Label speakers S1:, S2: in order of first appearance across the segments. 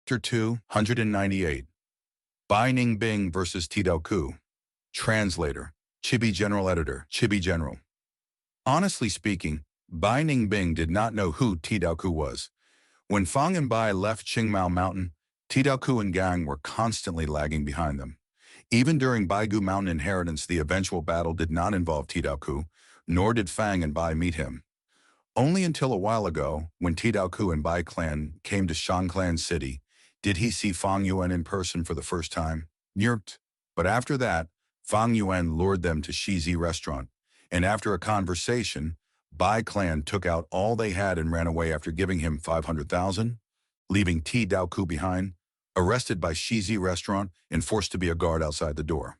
S1: Chapter 298. Bai Ning Bing versus Tie Dao Ku. Translator. Chibi General Editor. Chibi General. Honestly speaking, Bai Ning Bing did not know who Tie Dao Ku was. When Fang and Bai left Qingmao Mountain, Tie Dao Ku and gang were constantly lagging behind them. Even during Baigu Mountain Inheritance, the eventual battle did not involve Tie Dao Ku, nor did Fang and Bai meet him. Only until a while ago, when Tie Dao Ku and Bai clan came to Shangclan City, did he see Fang Yuan in person for the first time. Nyert. But after that, Fang Yuan lured them to Shizi restaurant, and after a conversation, Bai clan took out all they had and ran away after giving him 500,000, leaving Tie Dao Ku behind, arrested by Shizi restaurant and forced to be a guard outside the door.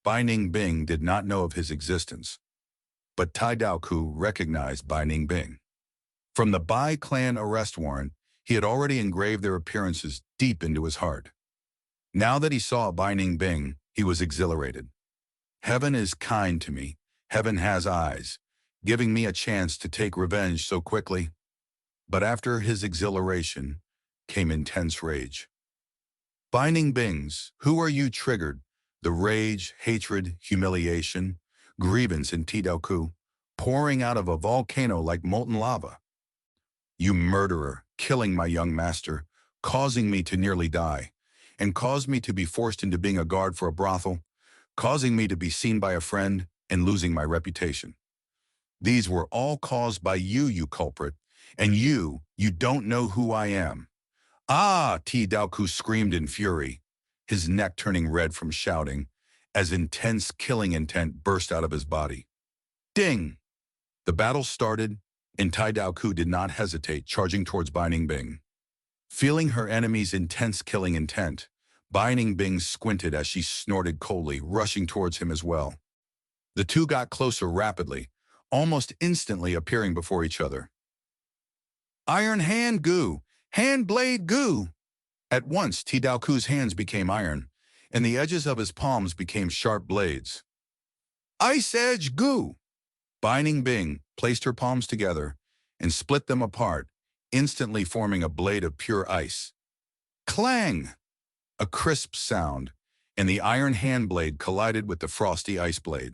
S1: Bai Ning Bing did not know of his existence, but Tie Dao Ku recognized Bai Ning Bing. From the Bai clan arrest warrant, he had already engraved their appearances deep into his heart. Now that he saw Bai Ning Bing, he was exhilarated. Heaven is kind to me. Heaven has eyes, giving me a chance to take revenge so quickly. But after his exhilaration came intense rage. Bai Ning Bing's, who are you triggered? The rage, hatred, humiliation, grievance in Tie Dao Ku, pouring out of a volcano like molten lava. You murderer, killing my young master, causing me to nearly die, and caused me to be forced into being a guard for a brothel, causing me to be seen by a friend, and losing my reputation. These were all caused by you, you culprit, and you don't know who I am. Ah, Tie Dao Ku screamed in fury, his neck turning red from shouting, as intense killing intent burst out of his body. Ding! The battle started, and Tie Dao Ku did not hesitate, charging towards Bai Ning Bing. Feeling her enemy's intense killing intent, Bai Ning Bing squinted as she snorted coldly, rushing towards him as well. The two got closer rapidly, almost instantly appearing before each other. Iron Hand Gu! Hand Blade Gu! At once, Tie Dao Ku's hands became iron, and the edges of his palms became sharp blades. Ice Edge Gu! Bai Ning Bing placed her palms together and split them apart, instantly forming a blade of pure ice. Clang! A crisp sound, and the iron hand blade collided with the frosty ice blade.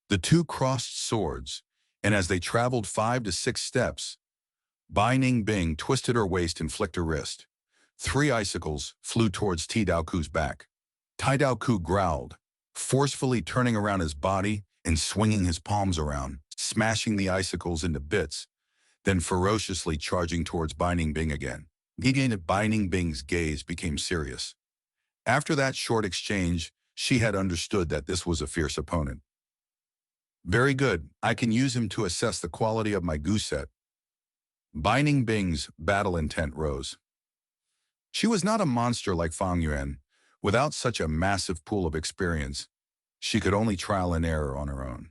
S1: The two crossed swords, and as they traveled 5 to 6 steps, Bai Ning Bing twisted her waist and flicked her wrist. 3 icicles flew towards Tie Dao Ku's back. Tie Dao Ku growled, forcefully turning around his body and swinging his palms around, smashing the icicles into bits, then ferociously charging towards Bai Ning Bing again. Bai Ning Bing's gaze became serious. After that short exchange, she had understood that this was a fierce opponent. Very good, I can use him to assess the quality of my Gu set. Bai Ning Bing's battle intent rose. She was not a monster like Fang Yuan. Without such a massive pool of experience, she could only trial and error on her own.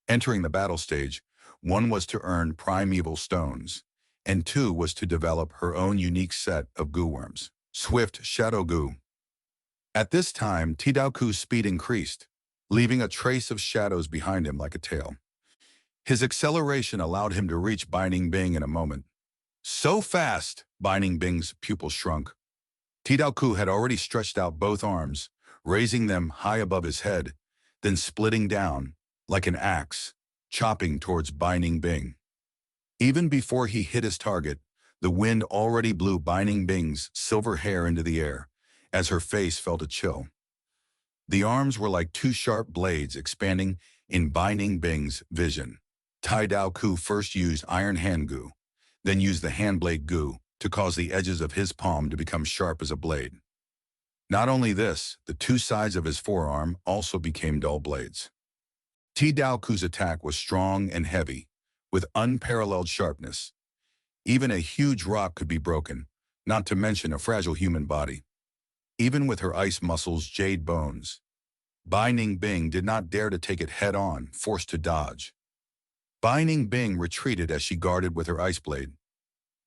S1: Entering the battle stage, 1 was to earn primeval stones, and 2 was to develop her own unique set of Gu worms, Swift Shadow Gu. At this time, Tie Dao Ku's speed increased, leaving a trace of shadows behind him like a tail. His acceleration allowed him to reach Bai Ning Bing in a moment. So fast, Bai Ning Bing's pupil shrunk. Tie Dao Ku had already stretched out both arms, raising them high above his head, then splitting down, like an axe, chopping towards Bai Ning Bing. Even before he hit his target, the wind already blew Bai Ning Bing's silver hair into the air, as her face felt a chill. The arms were like 2 sharp blades expanding in Bai Ning Bing's vision. Tie Dao Ku first used Iron Hand Gu, then used the Hand Blade Gu to cause the edges of his palm to become sharp as a blade. Not only this, the 2 sides of his forearm also became dull blades. Tie Dao Ku's attack was strong and heavy, with unparalleled sharpness. Even a huge rock could be broken, not to mention a fragile human body. Even with her ice muscles, jade bones, Bai Ning Bing did not dare to take it head-on, forced to dodge. Bai Ning Bing retreated as she guarded with her ice blade.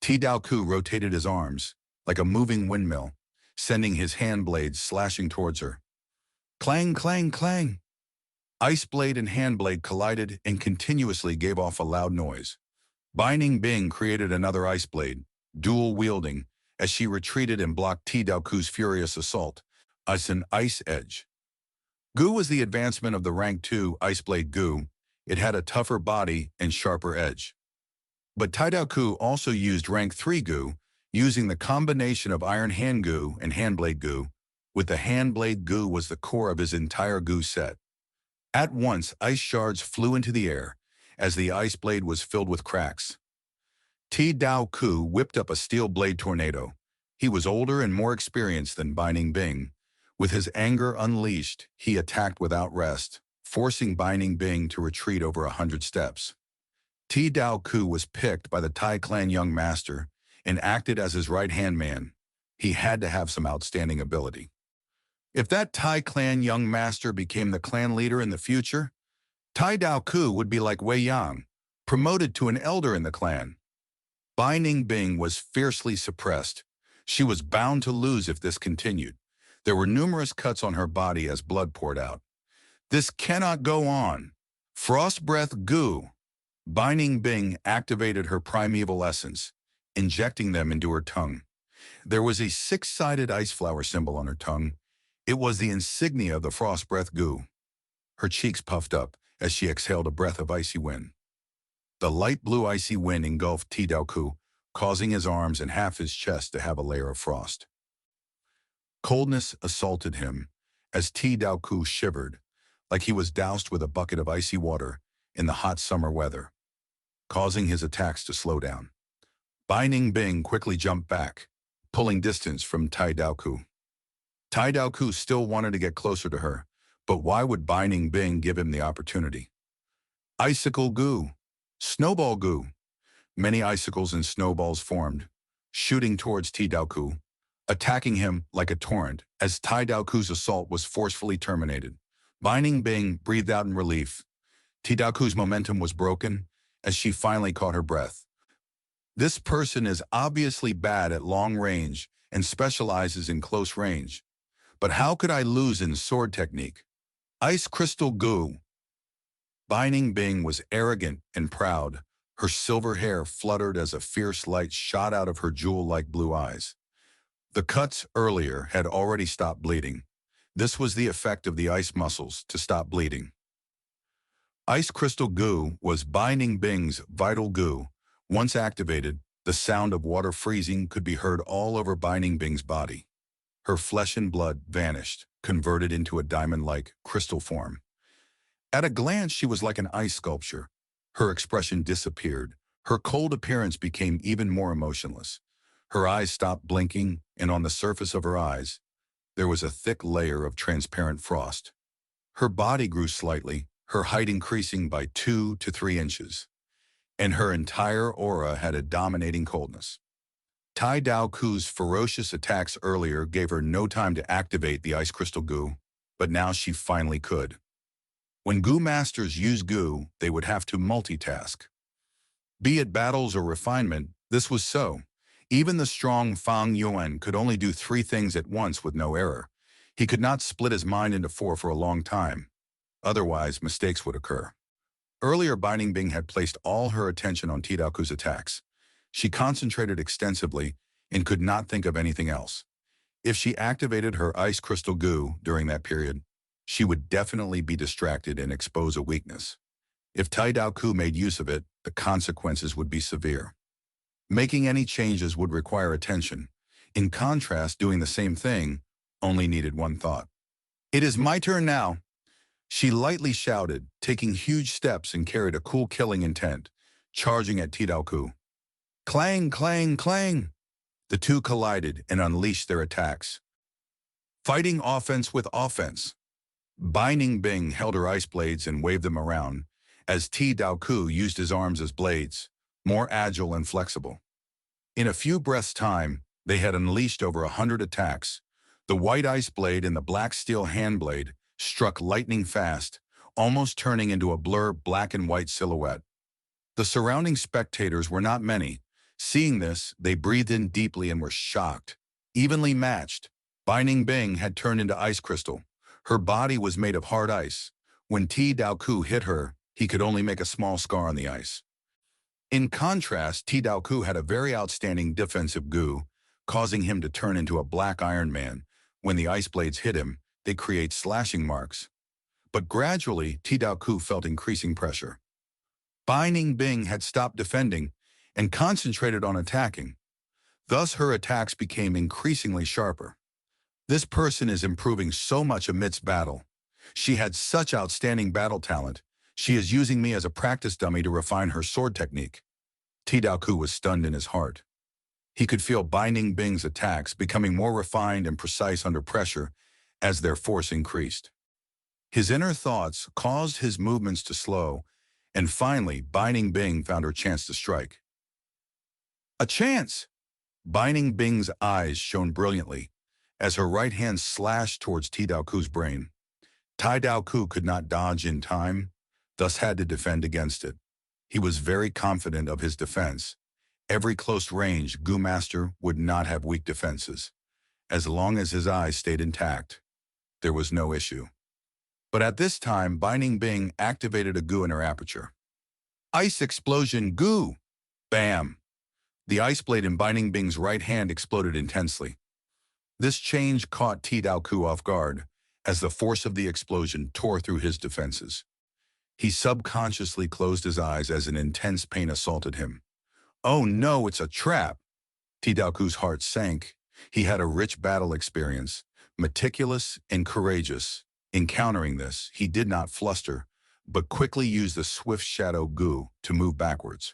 S1: Tie Dao Ku rotated his arms, like a moving windmill, sending his hand blades slashing towards her. Clang, clang, clang! Ice blade and hand blade collided and continuously gave off a loud noise. Bai Ning Bing created another ice blade, dual-wielding, as she retreated and blocked Tie Dao Ku's furious assault. As an ice edge. Gu was the advancement of the rank 2 Ice Blade Gu. It had a tougher body and sharper edge. But Tie Dao Ku also used rank 3 Gu, using the combination of Iron Hand Gu and Handblade Gu, with the Handblade Gu was the core of his entire Gu set. At once, ice shards flew into the air, as the ice blade was filled with cracks. Tie Dao Ku whipped up a steel blade tornado. He was older and more experienced than Bai Ning Bing. With his anger unleashed, he attacked without rest, forcing Bai Ning Bing to retreat over 100 steps. Tie Dao Ku was picked by the Tai clan young master and acted as his right-hand man. He had to have some outstanding ability. If that Tai clan young master became the clan leader in the future, Tie Dao Ku would be like Wei Yang, promoted to an elder in the clan. Bai Ning Bing was fiercely suppressed. She was bound to lose if this continued. There were numerous cuts on her body as blood poured out. This cannot go on. Frost Breath Gu. Bai Ning Bing activated her primeval essence, injecting them into her tongue. There was a 6-sided ice flower symbol on her tongue. It was the insignia of the Frost Breath Gu. Her cheeks puffed up as she exhaled a breath of icy wind. The light blue icy wind engulfed Tie Dao Ku, causing his arms and half his chest to have a layer of frost. Coldness assaulted him as Tie Dao Ku shivered, like he was doused with a bucket of icy water in the hot summer weather, causing his attacks to slow down. Bai Ning Bing quickly jumped back, pulling distance from Tie Dao Ku. Tie Dao Ku still wanted to get closer to her, but why would Bai Ning Bing give him the opportunity? Icicle Gu. Snowball Gu. Many icicles and snowballs formed, shooting towards Tie Dao Ku, attacking him like a torrent as Tai Dao Ku's assault was forcefully terminated. Bai Ning Bing breathed out in relief. Tie Dao Ku's momentum was broken as she finally caught her breath. This person is obviously bad at long range and specializes in close range. But how could I lose in sword technique? Ice Crystal Gu. Bai Ning Bing was arrogant and proud. Her silver hair fluttered as a fierce light shot out of her jewel-like blue eyes. The cuts earlier had already stopped bleeding. This was the effect of the ice muscles to stop bleeding. Ice Crystal Gu was Bai Ning Bing's vital Gu. Once activated, the sound of water freezing could be heard all over Bai Ning Bing's body. Her flesh and blood vanished, converted into a diamond-like crystal form. At a glance, she was like an ice sculpture. Her expression disappeared. Her cold appearance became even more emotionless. Her eyes stopped blinking, and on the surface of her eyes, there was a thick layer of transparent frost. Her body grew slightly, her height increasing by 2 to 3 inches, and her entire aura had a dominating coldness. Tai Dao Ku's ferocious attacks earlier gave her no time to activate the Ice Crystal Gu, but now she finally could. When Gu masters use Gu, they would have to multitask. Be it battles or refinement, this was so. Even the strong Fang Yuan could only do 3 things at once with no error. He could not split his mind into 4 for a long time. Otherwise, mistakes would occur. Earlier, Bai Ning Bing had placed all her attention on Tie Dao Ku's attacks. She concentrated extensively and could not think of anything else. If she activated her Ice Crystal Gu during that period, she would definitely be distracted and expose a weakness. If Tai Dao Ku made use of it, the consequences would be severe. Making any changes would require attention. In contrast, doing the same thing only needed one thought. "It is my turn now," she lightly shouted, taking huge steps and carried a cool killing intent, charging at Tie Dao Ku. Clang, clang, clang! The two collided and unleashed their attacks. Fighting offense with offense. Bai Ning Bing held her ice blades and waved them around, as Tie Dao Ku used his arms as blades, more agile and flexible. In a few breaths' time, they had unleashed over 100 attacks. The white ice blade and the black steel hand blade struck lightning fast, almost turning into a blur black and white silhouette. The surrounding spectators were not many. Seeing this, they breathed in deeply and were shocked. Evenly matched, Bai Ning Bing had turned into ice crystal. Her body was made of hard ice. When Tie Dao Ku hit her, he could only make a small scar on the ice. In contrast, Tie Dao Ku had a very outstanding defensive gu, causing him to turn into a black Iron Man. When the ice blades hit him, they create slashing marks. But gradually, Tie Dao Ku felt increasing pressure. Bai Ning Bing had stopped defending and concentrated on attacking. Thus, her attacks became increasingly sharper. This person is improving so much amidst battle. She had such outstanding battle talent. She is using me as a practice dummy to refine her sword technique. Tie Dao Ku was stunned in his heart. He could feel Bai Ning Bing's attacks becoming more refined and precise under pressure as their force increased. His inner thoughts caused his movements to slow, and finally, Bai Ning Bing found her chance to strike. A chance! Bai Ning Bing's eyes shone brilliantly as her right hand slashed towards Tie Dao Ku's brain. Tie Dao Ku could not dodge in time, thus had to defend against it. He was very confident of his defense. Every close-range gu master would not have weak defenses. As long as his eyes stayed intact, there was no issue. But at this time, Bai Ning Bing activated a gu in her aperture. Ice explosion gu! Bam! The ice blade in Bai Ning Bing's right hand exploded intensely. This change caught Tie Dao Ku off guard, as the force of the explosion tore through his defenses. He subconsciously closed his eyes as an intense pain assaulted him. Oh no, it's a trap! Tie Dao Ku's heart sank. He had a rich battle experience, meticulous and courageous. Encountering this, he did not fluster, but quickly used the swift shadow gu to move backwards.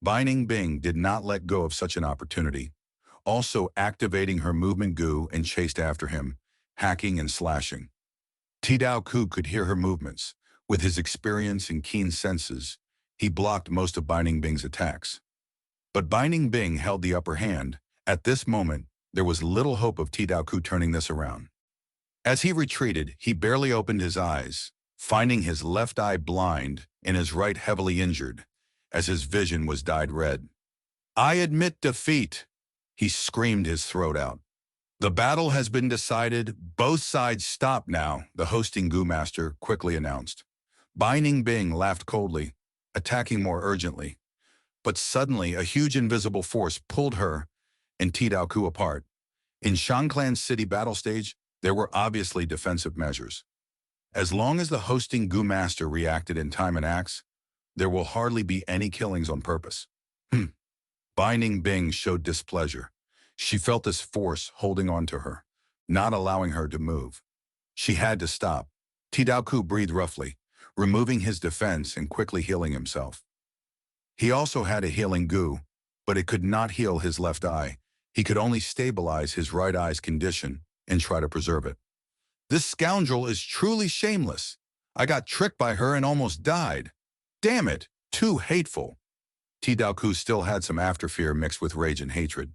S1: Bai Ning Bing did not let go of such an opportunity, also activating her movement gu and chased after him, hacking and slashing. Tie Dao Ku could hear her movements. With his experience and keen senses, he blocked most of Bai Ning Bing's attacks. But Bai Ning Bing held the upper hand. At this moment, there was little hope of Tie Dao Ku turning this around. As he retreated, he barely opened his eyes, finding his left eye blind and his right heavily injured, as his vision was dyed red. I admit defeat, he screamed his throat out. The battle has been decided. Both sides stop now, the hosting gu master quickly announced. Bai Ning Bing laughed coldly, attacking more urgently. But suddenly, a huge invisible force pulled her and Tie Dao Ku apart. In Shangclan's city battle stage, there were obviously defensive measures. As long as the hosting gu master reacted in time and acts, there will hardly be any killings on purpose. Bai Ning Bing showed displeasure. She felt this force holding on to her, not allowing her to move. She had to stop. Tie Dao Ku breathed roughly, removing his defense and quickly healing himself. He also had a healing gu, but it could not heal his left eye. He could only stabilize his right eye's condition and try to preserve it. This scoundrel is truly shameless. I got tricked by her and almost died. Damn it, too hateful. Tie Dao Ku still had some afterfear mixed with rage and hatred.